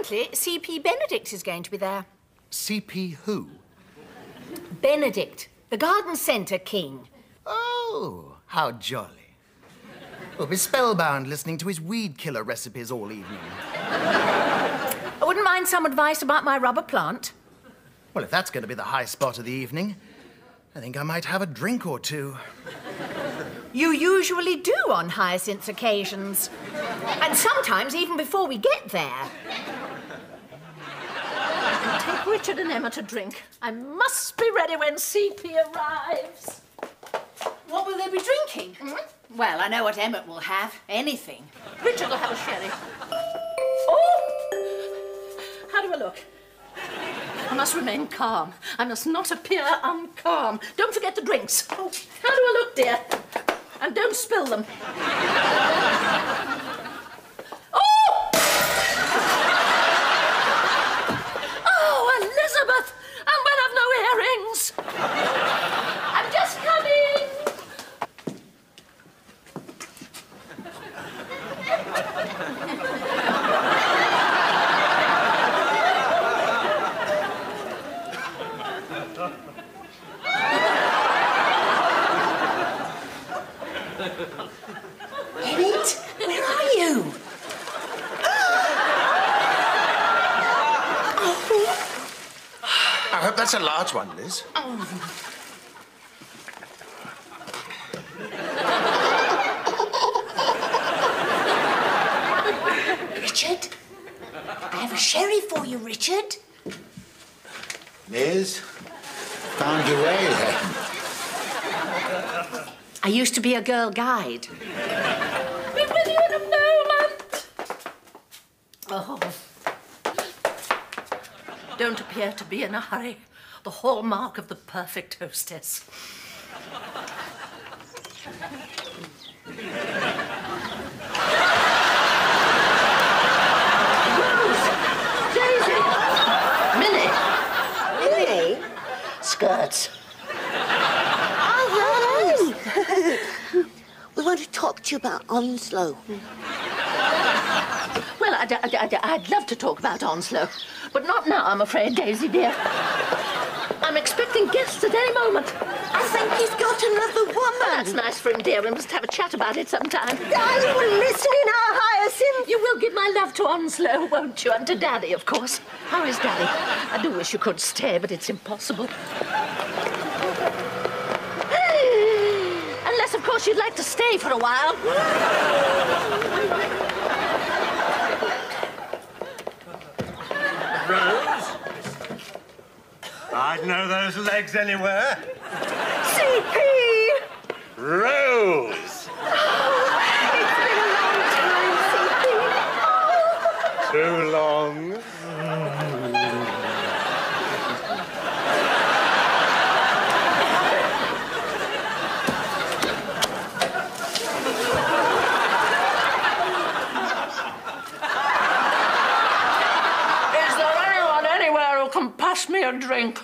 Incidentally, CP Benedict is going to be there. CP who? Benedict, the garden centre king. Oh, how jolly. We'll be spellbound listening to his weed killer recipes all evening. I wouldn't mind some advice about my rubber plant. Well, if that's going to be the high spot of the evening, I think I might have a drink or two. You usually do on Hyacinth's occasions. And sometimes even before we get there. I can take Richard and Emma to drink. I must be ready when CP arrives. What will they be drinking? Well, I know what Emmett will have. Anything. Richard will have a sherry. Oh! How do I look? I must remain calm. I must not appear uncalm. Don't forget the drinks. Oh, how do I look, dear? And don't spill them. Oh! Oh, Elizabeth! And when I've no earrings! I'm just coming! Emmett, where are you? I hope that's a large one, Liz. Richard? I have a sherry for you, Richard. Liz, found your way then. I used to be a girl guide. Be with you in a moment. Oh. Don't appear to be in a hurry. The hallmark of the perfect hostess. Daisy! Minnie! Minnie? Skirts. We want to talk to you about Onslow. Well, I'd love to talk about Onslow, but not now, I'm afraid, Daisy dear. I'm expecting guests at any moment. I think he's got another woman. That's nice for him, dear. We must have a chat about it sometime. Are you listening now, Hyacinth? You will give my love to Onslow, won't you? And to Daddy, of course. How is Daddy? I do wish you could stay, but it's impossible. Unless, of course, you'd like to stay for a while. Rose? I'd know those legs anywhere. CP! Rose! It's been a long time, CP. Too long. Is there anyone anywhere who can pass me a drink?